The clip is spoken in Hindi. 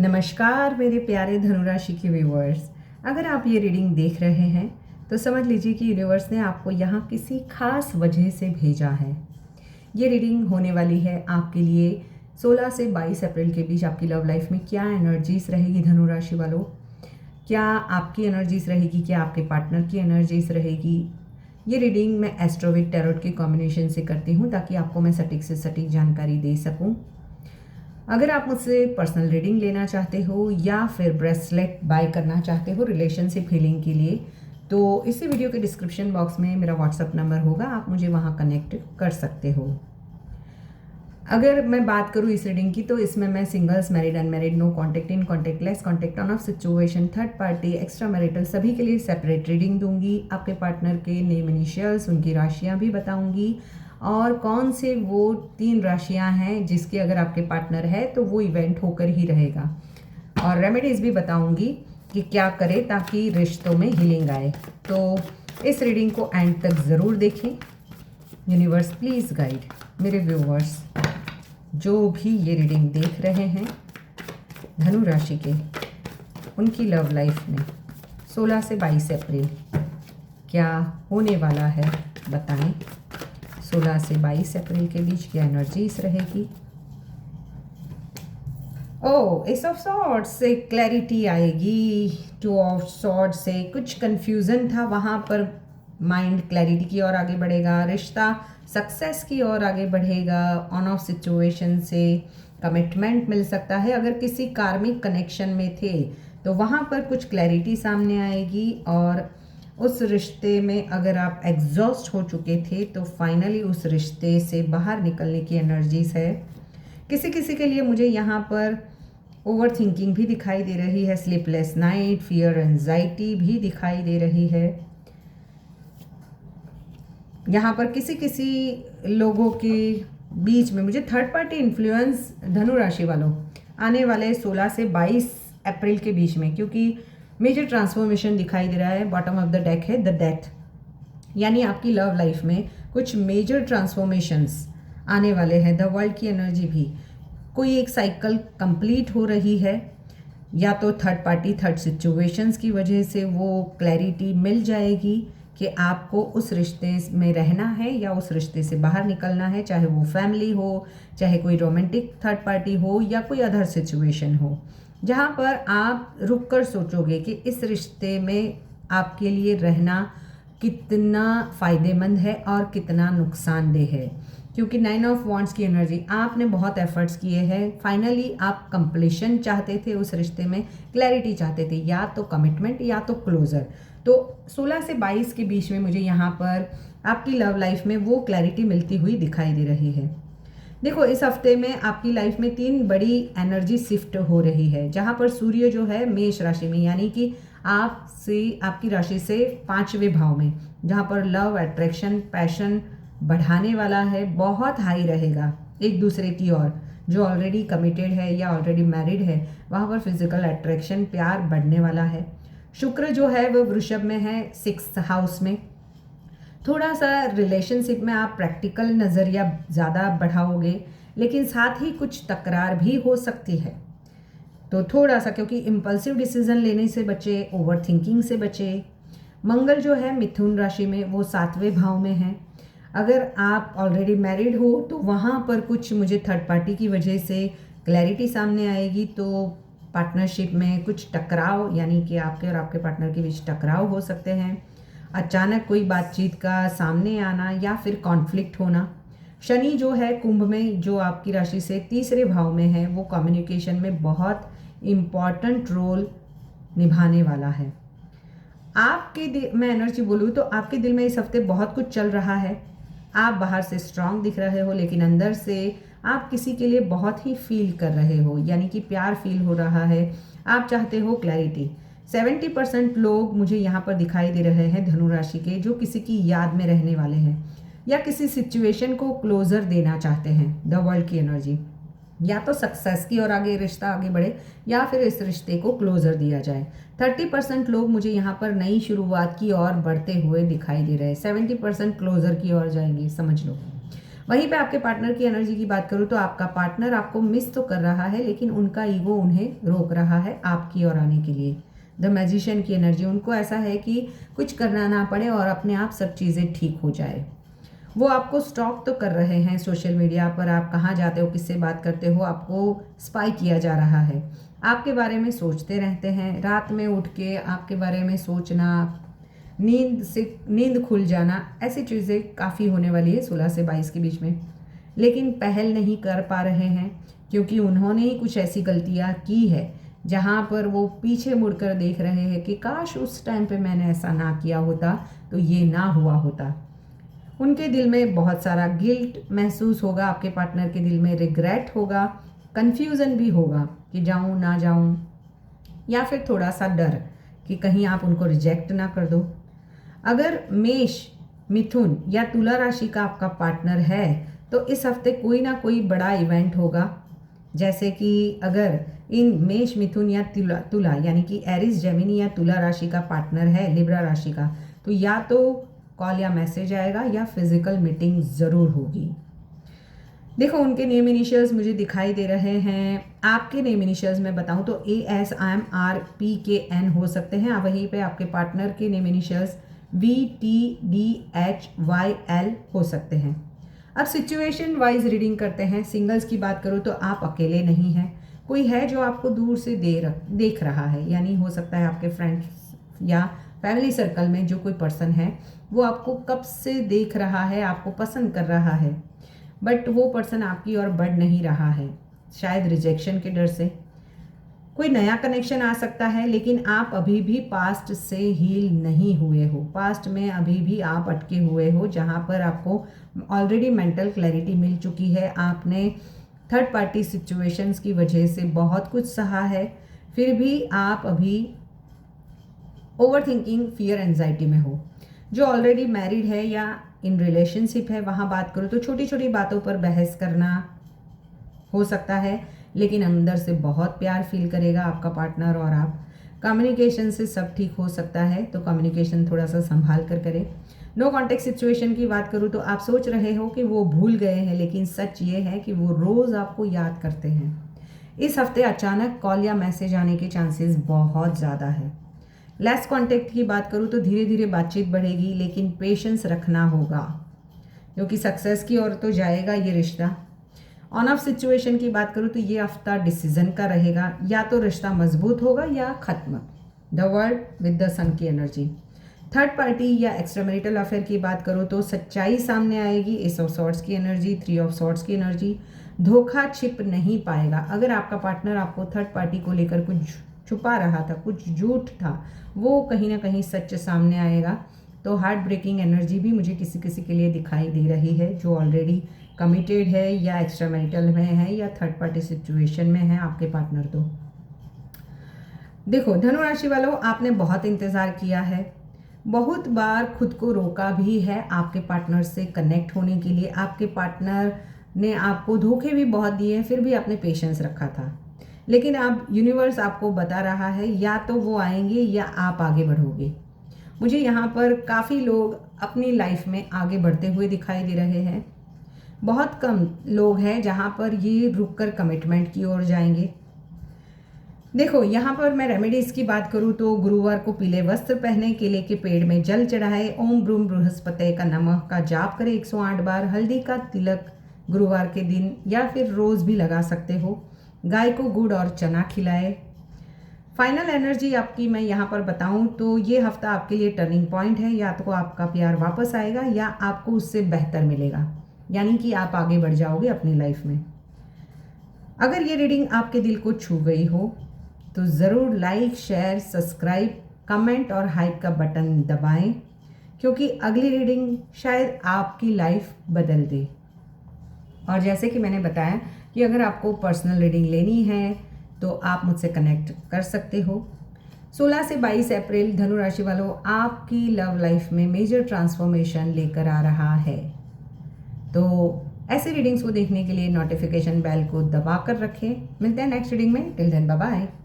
नमस्कार मेरे प्यारे धनुराशि के व्यूवर्स। अगर आप ये रीडिंग देख रहे हैं तो समझ लीजिए कि यूनिवर्स ने आपको यहाँ किसी खास वजह से भेजा है। ये रीडिंग होने वाली है आपके लिए 16 से 22 अप्रैल के बीच। आपकी लव लाइफ में क्या एनर्जीज रहेगी धनुराशि वालों? क्या आपकी एनर्जीज रहेगी, क्या आपके पार्टनर की एनर्जीज रहेगी? ये रीडिंग मैं एस्ट्रोविक टैरोट के कॉम्बिनेशन से करती हूँ ताकि आपको मैं सटीक से सटीक जानकारी दे सकूँ। अगर आप मुझसे पर्सनल रीडिंग लेना चाहते हो या फिर ब्रेसलेट बाय करना चाहते हो रिलेशनशिप हीलिंग के लिए, तो इसी वीडियो के डिस्क्रिप्शन बॉक्स में मेरा व्हाट्सअप नंबर होगा, आप मुझे वहाँ कनेक्ट कर सकते हो। अगर मैं बात करूँ इस रीडिंग की तो इसमें मैं singles, married, unmarried, no contact, in contact, less contact, on off situation, third party, extra marital सभी के लिए सेपरेट रीडिंग दूंगी। आपके पार्टनर के नेम, इनिशियल्स, उनकी राशियाँ भी बताऊंगी और कौन से वो 3 राशियां हैं जिसके अगर आपके पार्टनर है तो वो इवेंट होकर ही रहेगा। और रेमेडीज़ भी बताऊंगी कि क्या करें ताकि रिश्तों में हीलिंग आए। तो इस रीडिंग को एंड तक ज़रूर देखें। यूनिवर्स प्लीज़ गाइड मेरे व्यूवर्स जो भी ये रीडिंग देख रहे हैं धनु राशि के, उनकी लव लाइफ में 16 से 22 अप्रैल क्या होने वाला है बताएं। 16 से 22 अप्रैल के बीच क्या एनर्जीज रहेगी? एस ऑफ सॉर्ड्स से क्लैरिटी आएगी। 2 ऑफ सॉर्ड्स से कुछ कंफ्यूजन था, वहाँ पर माइंड क्लैरिटी की ओर आगे बढ़ेगा, रिश्ता सक्सेस की ओर आगे बढ़ेगा। ऑन ऑफ सिचुएशन से कमिटमेंट मिल सकता है। अगर किसी कार्मिक कनेक्शन में थे तो वहाँ पर कुछ क्लैरिटी सामने आएगी और उस रिश्ते में अगर आप एग्जॉस्ट हो चुके थे तो फाइनली उस रिश्ते से बाहर निकलने की एनर्जीज है। किसी किसी के लिए मुझे यहाँ पर ओवर थिंकिंग भी दिखाई दे रही है, स्लीपलेस नाइट, फियर, एंजाइटी भी दिखाई दे रही है। यहाँ पर किसी किसी लोगों के बीच में मुझे थर्ड पार्टी इन्फ्लुएंस धनु राशि वालों आने वाले 16 से 22 अप्रैल के बीच में, क्योंकि मेजर ट्रांसफॉर्मेशन दिखाई दे रहा है। बॉटम ऑफ द डेक है द डेथ, यानी आपकी लव लाइफ में कुछ मेजर ट्रांसफॉर्मेशंस आने वाले हैं। द वर्ल्ड की एनर्जी भी कोई एक साइकिल कंप्लीट हो रही है, या तो थर्ड पार्टी, थर्ड सिचुएशंस की वजह से वो क्लैरिटी मिल जाएगी कि आपको उस रिश्ते में रहना है या उस रिश्ते से बाहर निकलना है, चाहे वो फैमिली हो, चाहे कोई रोमांटिक थर्ड पार्टी हो या कोई अदर सिचुएशन हो, जहाँ पर आप रुक कर सोचोगे कि इस रिश्ते में आपके लिए रहना कितना फ़ायदेमंद है और कितना नुकसानदेह है। क्योंकि 9 ऑफ वॉन्ड्स की एनर्जी, आपने बहुत एफर्ट्स किए हैं, फाइनली आप कंप्लीशन चाहते थे उस रिश्ते में, क्लैरिटी चाहते थे, या तो कमिटमेंट या तो क्लोजर। तो 16 से 22 के बीच में मुझे यहाँ पर आपकी लव लाइफ में वो क्लैरिटी मिलती हुई दिखाई दे रही है। देखो, इस हफ्ते में आपकी लाइफ में 3 बड़ी एनर्जी शिफ्ट हो रही है, जहाँ पर सूर्य जो है मेष राशि में, यानी कि आपकी राशि से 5वें भाव में, जहाँ पर लव, अट्रैक्शन, पैशन बढ़ाने वाला है, बहुत हाई रहेगा एक दूसरे की ओर। जो ऑलरेडी कमिटेड है या ऑलरेडी मैरिड है वहाँ पर फिजिकल अट्रैक्शन, प्यार बढ़ने वाला है। शुक्र जो है वो वृषभ में है, 6th हाउस में। थोड़ा सा रिलेशनशिप में आप प्रैक्टिकल नज़रिया ज़्यादा बढ़ाओगे, लेकिन साथ ही कुछ तकरार भी हो सकती है। तो थोड़ा सा, क्योंकि इम्पल्सिव डिसीजन लेने से बचे, ओवर थिंकिंग से बचे। मंगल जो है मिथुन राशि में, वो 7वें भाव में है। अगर आप ऑलरेडी मैरिड हो तो वहाँ पर कुछ मुझे थर्ड पार्टी की वजह से क्लैरिटी सामने आएगी। तो पार्टनरशिप में कुछ टकराव, यानी कि आपके और आपके पार्टनर के बीच टकराव हो सकते हैं। अचानक कोई बातचीत का सामने आना या फिर कॉन्फ्लिक्ट होना। शनि जो है कुंभ में, जो आपकी राशि से 3रे भाव में है, वो कम्युनिकेशन में बहुत इम्पॉर्टेंट रोल निभाने वाला है। आपके दिल मैं एनर्जी बोलूँ तो आपके दिल में इस हफ्ते बहुत कुछ चल रहा है। आप बाहर से स्ट्रांग दिख रहे हो, लेकिन अंदर से आप किसी के लिए बहुत ही फील कर रहे हो, यानी कि प्यार फील हो रहा है। आप चाहते हो क्लैरिटी। 70% लोग मुझे यहाँ पर दिखाई दे रहे हैं धनु राशि के, जो किसी की याद में रहने वाले हैं या किसी सिचुएशन को क्लोजर देना चाहते हैं। द वर्ल्ड की एनर्जी, या तो सक्सेस की और आगे रिश्ता आगे बढ़े या फिर इस रिश्ते को क्लोजर दिया जाए। 30% लोग मुझे यहाँ पर नई शुरुआत की ओर बढ़ते हुए दिखाई दे रहे हैं। 70% क्लोजर की ओर जाएंगे, समझ लो। वहीं पे आपके पार्टनर की एनर्जी की बात करूँ तो आपका पार्टनर आपको मिस तो कर रहा है, लेकिन उनका ईगो उन्हें रोक रहा है आपकी ओर आने के लिए। द मैजिशियन की एनर्जी, उनको ऐसा है कि कुछ करना ना पड़े और अपने आप सब चीज़ें ठीक हो जाए। वो आपको स्टॉक तो कर रहे हैं सोशल मीडिया पर, आप कहाँ जाते हो, किससे बात करते हो, आपको स्पाई किया जा रहा है। आपके बारे में सोचते रहते हैं, रात में उठ के आपके बारे में सोचना, नींद खुल जाना, ऐसी चीज़ें काफ़ी होने वाली है 16 से 22 के बीच में। लेकिन पहल नहीं कर पा रहे हैं क्योंकि उन्होंने ही कुछ ऐसी गलतियाँ की है जहाँ पर वो पीछे मुड़कर देख रहे हैं कि काश उस टाइम पे मैंने ऐसा ना किया होता तो ये ना हुआ होता। उनके दिल में बहुत सारा गिल्ट महसूस होगा, आपके पार्टनर के दिल में रिग्रेट होगा, कन्फ्यूज़न भी होगा कि जाऊँ ना जाऊँ, या फिर थोड़ा सा डर कि कहीं आप उनको रिजेक्ट ना कर दो। अगर मेष, मिथुन या तुला राशि का आपका पार्टनर है तो इस हफ्ते कोई ना कोई बड़ा इवेंट होगा। जैसे कि अगर इन मेष, मिथुन या तुला यानी कि एरिस, जेमिनी या तुला राशि का पार्टनर है लिब्रा राशि का, तो या तो कॉल या मैसेज आएगा या फिजिकल मीटिंग ज़रूर होगी। देखो, उनके नेम इनिशियल्स मुझे दिखाई दे रहे हैं। आपके नेम इनिशियल्स मैं बताऊं तो ASIMRPKN हो सकते हैं। वहीं पे आपके पार्टनर के नेम इनिशियल्स VTDHYL हो सकते हैं। अब सिचुएशन वाइज रीडिंग करते हैं। सिंगल्स की बात करूँ तो आप अकेले नहीं हैं, कोई है जो आपको दूर से देख रहा है, यानी हो सकता है आपके फ्रेंड्स या फैमिली सर्कल में जो कोई पर्सन है वो आपको कब से देख रहा है, आपको पसंद कर रहा है, बट वो पर्सन आपकी ओर बढ़ नहीं रहा है, शायद रिजेक्शन के डर से। कोई नया कनेक्शन आ सकता है, लेकिन आप अभी भी पास्ट से हील नहीं हुए हो। पास्ट में अभी भी आप अटके हुए हो, जहाँ पर आपको ऑलरेडी मेंटल क्लैरिटी मिल चुकी है। आपने थर्ड पार्टी सिचुएशंस की वजह से बहुत कुछ सहा है, फिर भी आप अभी ओवर थिंकिंग, फियर, एंजाइटी में हो। जो ऑलरेडी मैरिड है या इन रिलेशनशिप है, वहाँ बात करूँ तो छोटी छोटी बातों पर बहस करना हो सकता है, लेकिन अंदर से बहुत प्यार फील करेगा आपका पार्टनर और आप। कम्युनिकेशन से सब ठीक हो सकता है, तो कम्युनिकेशन थोड़ा सा संभाल कर करें। नो कॉन्टेक्ट सिचुएशन की बात करूँ तो आप सोच रहे हो कि वो भूल गए हैं, लेकिन सच ये है कि वो रोज़ आपको याद करते हैं। इस हफ्ते अचानक कॉल या मैसेज आने के चांसेस बहुत ज़्यादा है। लेस कॉन्टेक्ट की बात करूँ तो धीरे धीरे बातचीत बढ़ेगी, लेकिन पेशेंस रखना होगा क्योंकि सक्सेस की ओर तो जाएगा ये रिश्ता। ऑन ऑफ सिचुएशन की बात करूँ तो ये हफ्ता डिसीजन का रहेगा, या तो रिश्ता मजबूत होगा या खत्म। द वर्ल्ड विद द सन की एनर्जी। थर्ड पार्टी या एक्स्ट्रा मैरिटल अफेयर की बात करूँ तो सच्चाई सामने आएगी। एस ऑफ सॉर्ड्स की एनर्जी, 3 ऑफ सॉर्ड्स की एनर्जी। धोखा छिप नहीं पाएगा। अगर आपका पार्टनर आपको थर्ड पार्टी को लेकर कुछ छुपा रहा था, कुछ झूठ था, वो कहीं ना कहीं सच सामने आएगा। तो हार्ट ब्रेकिंग एनर्जी भी मुझे किसी किसी के लिए दिखाई दे रही है, जो ऑलरेडी कमिटेड है या एक्स्ट्रा मैरिटल में है या थर्ड पार्टी सिचुएशन में है आपके पार्टनर। तो देखो धनु राशि वालों, आपने बहुत इंतज़ार किया है, बहुत बार खुद को रोका भी है आपके पार्टनर से कनेक्ट होने के लिए। आपके पार्टनर ने आपको धोखे भी बहुत दिए हैं, फिर भी आपने पेशेंस रखा था। लेकिन अब यूनिवर्स आपको बता रहा है या तो वो आएंगे या आप आगे बढ़ोगे। मुझे यहाँ पर काफ़ी लोग अपनी लाइफ में आगे बढ़ते हुए दिखाई दे रहे हैं। बहुत कम लोग हैं जहाँ पर ये रुककर कमिटमेंट की ओर जाएंगे। देखो यहाँ पर मैं रेमेडीज़ की बात करूँ तो गुरुवार को पीले वस्त्र पहने, केले के पेड़ में जल चढ़ाए, ओम ब्रूम बृहस्पति का नमः का जाप करें 108 बार, हल्दी का तिलक गुरुवार के दिन या फिर रोज़ भी लगा सकते हो, गाय को गुड़ और चना खिलाए। फाइनल एनर्जी आपकी मैं यहाँ पर बताऊँ तो ये हफ्ता आपके लिए टर्निंग पॉइंट है। या तो आपका प्यार वापस आएगा या आपको उससे बेहतर मिलेगा, यानी कि आप आगे बढ़ जाओगे अपनी लाइफ में। अगर ये रीडिंग आपके दिल को छू गई हो तो ज़रूर लाइक, शेयर, सब्सक्राइब, कमेंट और हाइप का बटन दबाएं, क्योंकि अगली रीडिंग शायद आपकी लाइफ बदल दे। और जैसे कि मैंने बताया कि अगर आपको पर्सनल रीडिंग लेनी है तो आप मुझसे कनेक्ट कर सकते हो। 16 से 22 अप्रैल धनु राशि वालों, आपकी लव लाइफ में मेजर ट्रांसफॉर्मेशन लेकर आ रहा है। तो ऐसे रीडिंग्स को देखने के लिए नोटिफिकेशन बेल को दबा कर रखें। मिलते हैं नेक्स्ट रीडिंग में। Till then bye bye.